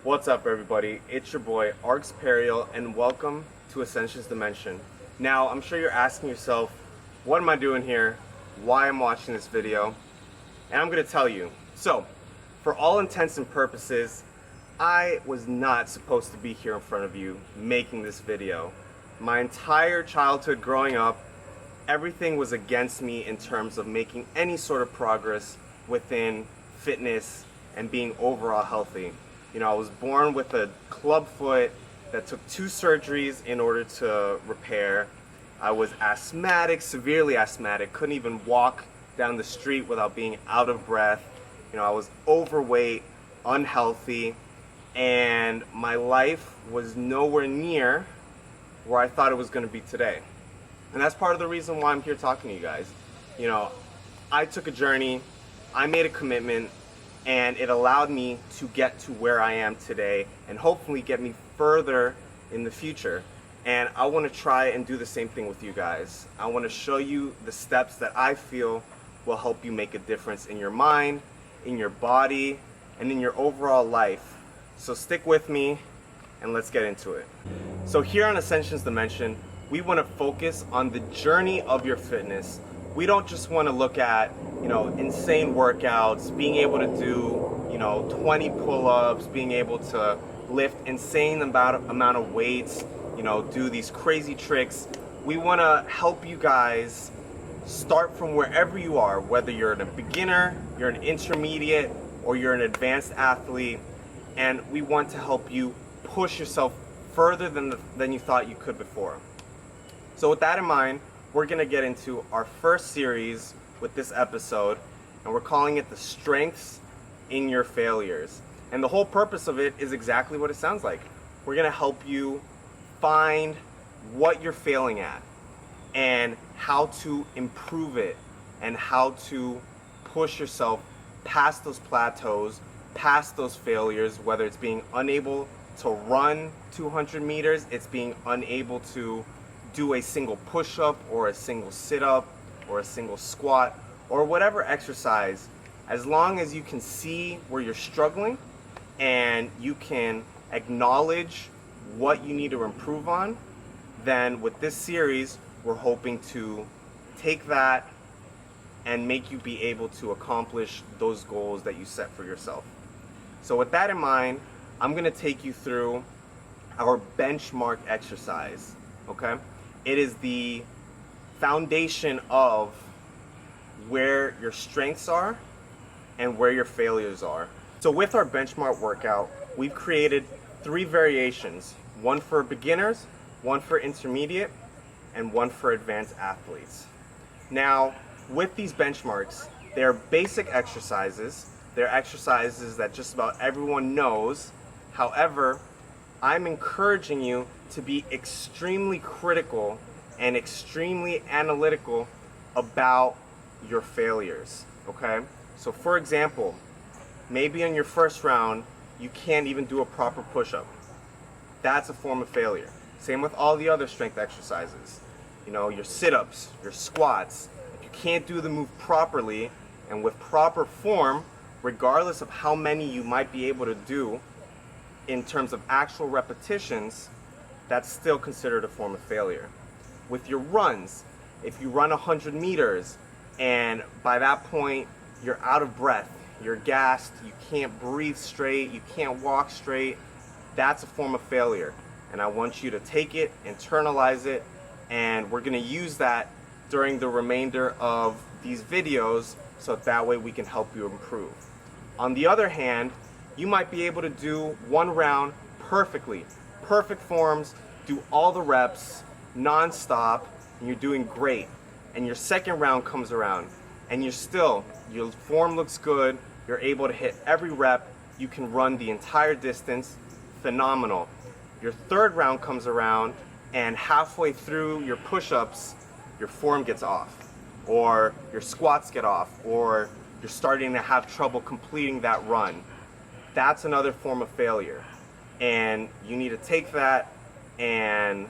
What's up, everybody? It's your boy RunKeeper, and welcome to Ascension Dimension. Now, I'm sure you're asking yourself, what am I doing here? Why I'm watching this video? And I'm going to tell you. So, for all intents and purposes, I was not supposed to be here in front of you making this video. My entire childhood growing up, everything was against me in terms of making any sort of progress within fitness and being overall healthy. You know, I was born with a club foot that took 2 surgeries in order to repair. I was asthmatic, severely asthmatic, couldn't even walk down the street without being out of breath. You know, I was overweight, unhealthy, and my life was nowhere near where I thought it was going to be today. And that's part of the reason why I'm here talking to you guys. You know, I took a journey, I made a commitment, and it allowed me to get to where I am today and hopefully get me further in the future. And I want to try and do the same thing with you guys. I want to show you the steps that I feel will help you make a difference in your mind, in your body, and in your overall life. So stick with me and let's get into it. So here on Ascension Dimension, we want to focus on the journey of your fitness. We don't just want to look at, you know, insane workouts, being able to do, you know, 20 pull-ups, being able to lift insane amount of weights, you know, do these crazy tricks. We want to help you guys start from wherever you are, whether you're a beginner, you're an intermediate, or you're an advanced athlete, and we want to help you push yourself further than you thought you could before. So with that in mind, we're going to get into our first series with this episode, and we're calling it The Strengths in Your Failures. And the whole purpose of it is exactly what it sounds like. We're going to help you find what you're failing at and how to improve it and how to push yourself past those plateaus, past those failures, whether it's being unable to run 200 meters, it's being unable to do a single push-up or a single sit-up or a single squat or whatever exercise. As long as you can see where you're struggling and you can acknowledge what you need to improve on, then with this series we're hoping to take that and make you be able to accomplish those goals that you set for yourself. So with that in mind, I'm going to take you through our benchmark exercise, okay? It is the foundation of where your strengths are and where your failures are. So with our benchmark workout, we've created 3 variations, one for beginners, one for intermediate, and one for advanced athletes. Now, with these benchmarks, they're basic exercises. They're exercises that just about everyone knows. However, I'm encouraging you to be extremely critical and extremely analytical about your failures, okay? So for example, maybe in your first round, you can't even do a proper push-up. That's a form of failure. Same with all the other strength exercises. You know, your sit-ups, your squats. If you can't do the move properly and with proper form, regardless of how many you might be able to do in terms of actual repetitions, that's still considered a form of failure. With your runs, if you run 100 meters and by that point you're out of breath, you're gassed, you can't breathe straight, you can't walk straight, that's a form of failure. And I want you to take it, internalize it, and we're going to use that during the remainder of these videos so that way we can help you improve. On the other hand, you might be able to do one round perfectly, perfect forms, do all the reps non-stop, and you're doing great. And your second round comes around and your form looks good, you're able to hit every rep, you can run the entire distance, phenomenal. Your third round comes around and halfway through your push-ups, your form gets off, or your squats get off, or you're starting to have trouble completing that run. That's another form of failure. And you need to take that and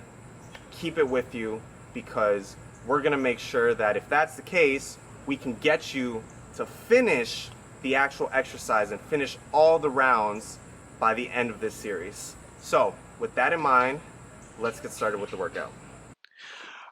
keep it with you, because we're going to make sure that if that's the case, we can get you to finish the actual exercise and finish all the rounds by the end of this series. So with that in mind, let's get started with the workout.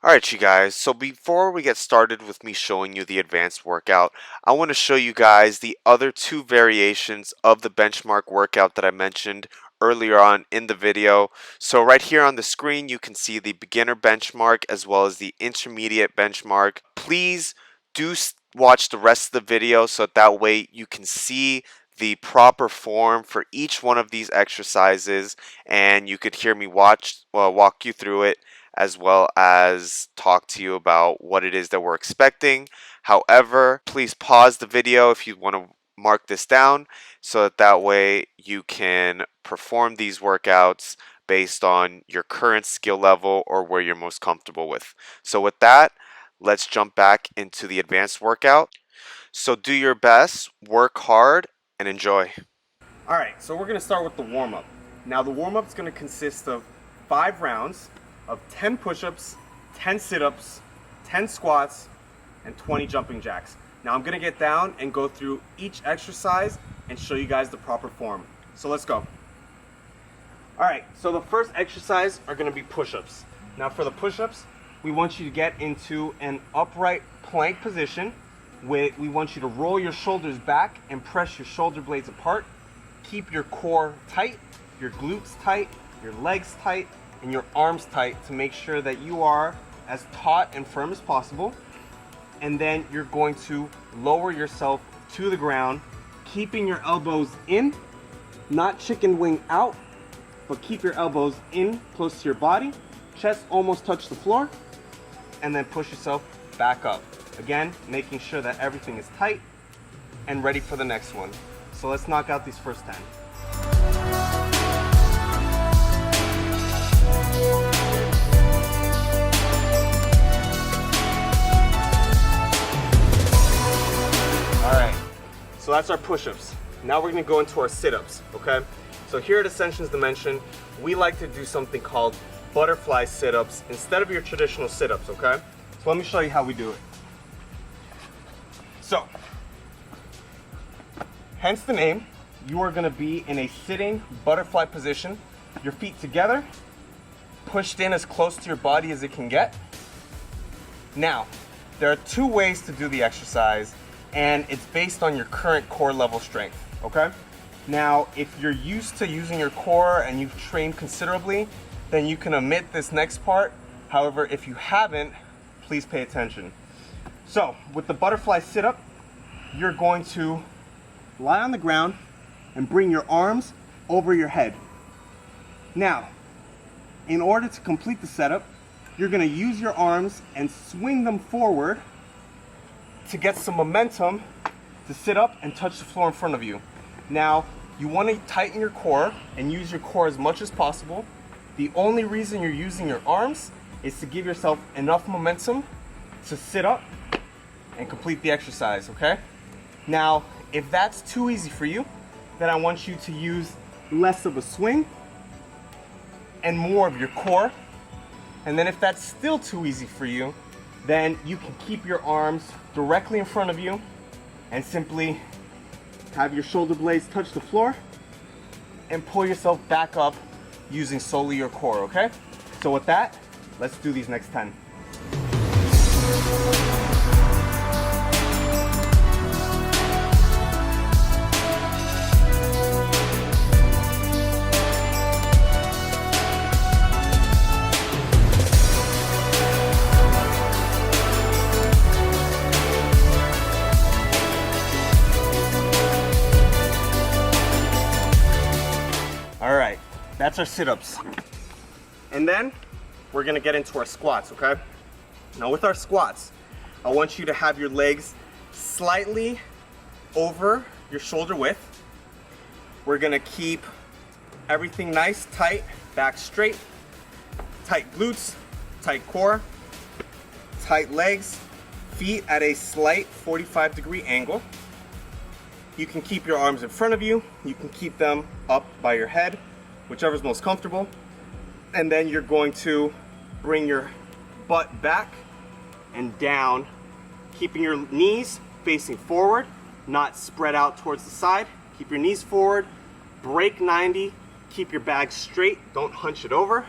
Alright, you guys, so before we get started with me showing you the advanced workout, I want to show you guys the other two variations of the benchmark workout that I mentioned earlier on in the video. So right here on the screen you can see the beginner benchmark as well as the intermediate benchmark. Please do watch the rest of the video so that way you can see the proper form for each one of these exercises and you could hear me walk you through it, as well as talk to you about what it is that we're expecting. However, please pause the video if you want to mark this down so that way you can perform these workouts based on your current skill level or where you're most comfortable with. So with that, let's jump back into the advanced workout. So do your best, work hard, and enjoy. Alright, so we're going to start with the warm-up. Now the warm-up is going to consist of 5 rounds of 10 push-ups, 10 sit-ups, 10 squats, and 20 jumping jacks. Now I'm going to get down and go through each exercise and show you guys the proper form. So let's go. Alright, so the first exercise are going to be push-ups. Now for the push-ups, we want you to get into an upright plank position. We want you to roll your shoulders back and press your shoulder blades apart. Keep your core tight, your glutes tight, your legs tight, and your arms tight to make sure that you are as taut and firm as possible. And then you're going to lower yourself to the ground, keeping your elbows in, not chicken wing out, but keep your elbows in close to your body, chest almost touch the floor, and then push yourself back up. Again, making sure that everything is tight and ready for the next one. So let's knock out these first 10. Alright, so that's our push-ups. Now we're going to go into our sit-ups, okay? So here at Ascension Dimension, we like to do something called butterfly sit-ups instead of your traditional sit-ups, okay? So let me show you how we do it. So, hence the name, you are going to be in a sitting butterfly position, your feet together, pushed in as close to your body as it can get. Now, there are 2 ways to do the exercise, and it's based on your current core level strength, okay? Now, if you're used to using your core and you've trained considerably, then you can omit this next part. However, if you haven't, please pay attention. So, with the butterfly sit-up, you're going to lie on the ground and bring your arms over your head. Now, in order to complete the setup, you're going to use your arms and swing them forward to get some momentum to sit up and touch the floor in front of you. Now, you want to tighten your core and use your core as much as possible. The only reason you're using your arms is to give yourself enough momentum to sit up and complete the exercise, okay? Now, if that's too easy for you, then I want you to use less of a swing and more of your core. And then if that's still too easy for you, then you can keep your arms directly in front of you and simply have your shoulder blades touch the floor and pull yourself back up using solely your core, okay? So with that, let's do these next 10. Alright, that's our sit-ups. And then we're gonna get into our squats, okay? Now with our squats, I want you to have your legs slightly over your shoulder width. We're gonna keep everything nice, tight, back straight, tight glutes, tight core, tight legs, feet at a slight 45-degree angle. You can keep your arms in front of you. You can keep them up by your head, whichever's most comfortable. And then you're going to bring your butt back and down, keeping your knees facing forward, not spread out towards the side. Keep your knees forward, break 90, keep your bag straight, don't hunch it over,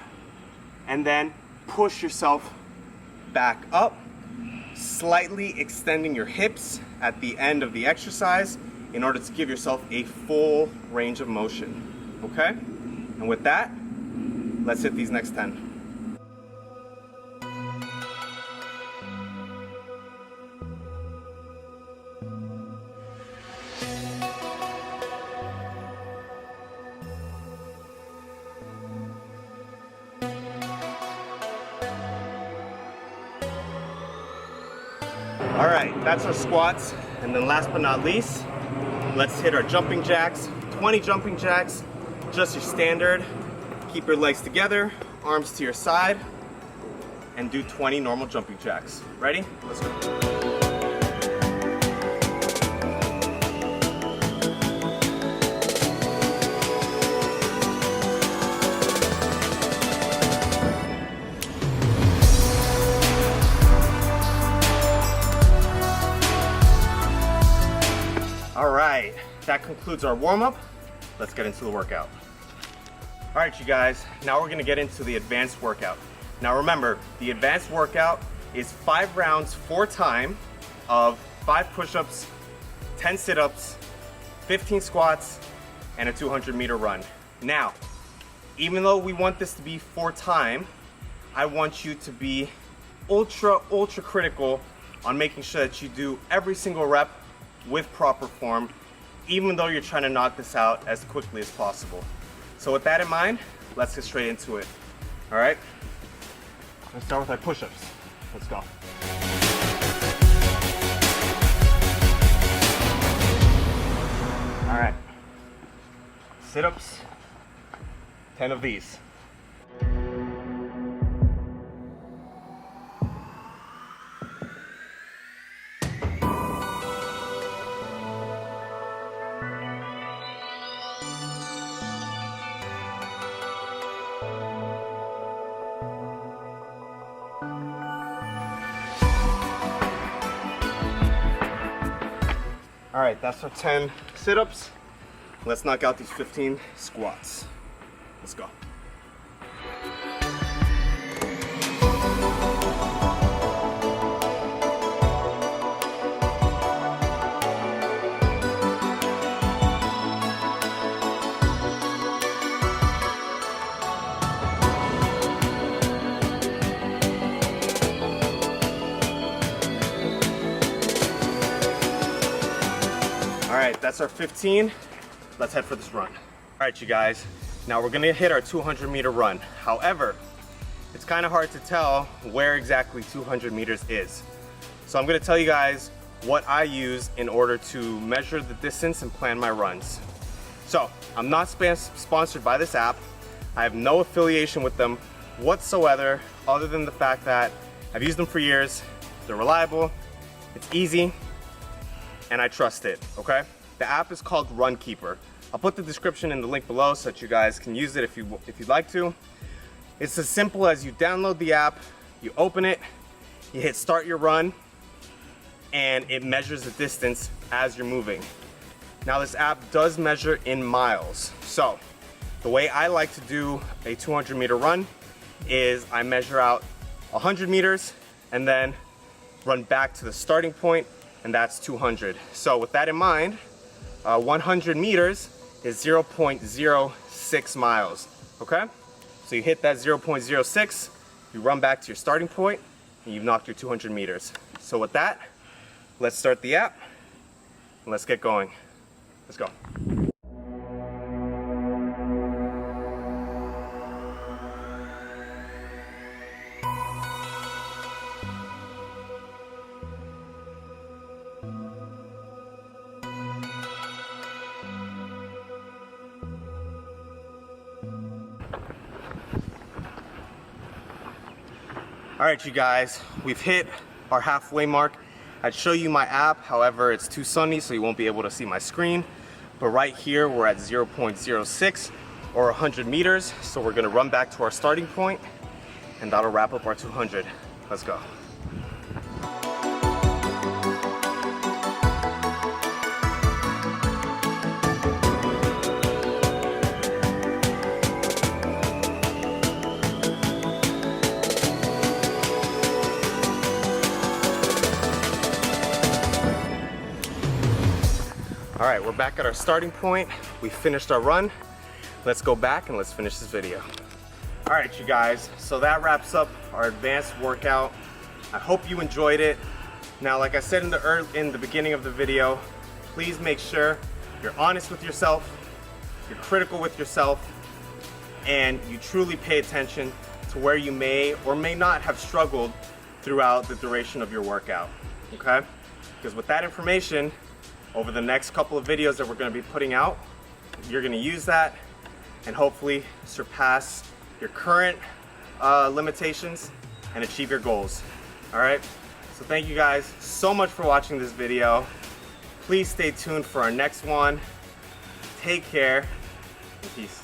and then push yourself back up, slightly extending your hips at the end of the exercise in order to give yourself a full range of motion, okay? And with that, let's hit these next 10. All right, that's our squats. And then last but not least, let's hit our jumping jacks. 20 jumping jacks, just your standard. Keep your legs together, arms to your side, and do 20 normal jumping jacks. Ready? Let's go. All right, that concludes our warm-up. Let's get into the workout. All right, you guys, now we're gonna get into the advanced workout. Now remember, the advanced workout is 5 rounds, 4 time of 5 push-ups, 10 sit-ups, 15 squats, and a 200-meter run. Now, even though we want this to be 4 time, I want you to be ultra critical on making sure that you do every single rep with proper form, even though you're trying to knock this out as quickly as possible. So with that in mind, let's get straight into it. All right, let's start with our push-ups. Let's go. All right, sit-ups, 10 of these. All right, that's our 10 sit-ups. Let's knock out these 15 squats. Let's go. All right, that's our 15. Let's head for this run. All right, you guys, now we're gonna hit our 200-meter run. However, it's kind of hard to tell where exactly 200 meters is. So I'm gonna tell you guys what I use in order to measure the distance and plan my runs. So I'm not sponsored by this app. I have no affiliation with them whatsoever, other than the fact that I've used them for years. They're reliable, it's easy, and I trust it, okay? The app is called RunKeeper. I'll put the description in the link below so that you guys can use it if you'd like to. It's as simple as you download the app, you open it, you hit start your run, and it measures the distance as you're moving. Now this app does measure in miles. So the way I like to do a 200-meter run is I measure out 100 meters and then run back to the starting point, and that's 200. So with that in mind, 100 meters is 0.06 miles, okay? So you hit that 0.06, you run back to your starting point, and you've knocked your 200 meters. So with that, let's start the app, and let's get going. Let's go. All right, you guys, we've hit our halfway mark. I'd show you my app, however, it's too sunny, so you won't be able to see my screen. But right here, we're at 0.06 or 100 meters. So we're gonna run back to our starting point, and that'll wrap up our 200. Let's go. All right, we're back at our starting point. We finished our run. Let's go back and let's finish this video. All right, you guys, so that wraps up our advanced workout. I hope you enjoyed it. Now, like I said in the beginning of the video, please make sure you're honest with yourself, you're critical with yourself, and you truly pay attention to where you may or may not have struggled throughout the duration of your workout, okay? Because with that information, over the next couple of videos that we're gonna be putting out, you're gonna use that and hopefully surpass your current limitations and achieve your goals, all right? So thank you guys so much for watching this video. Please stay tuned for our next one. Take care and peace.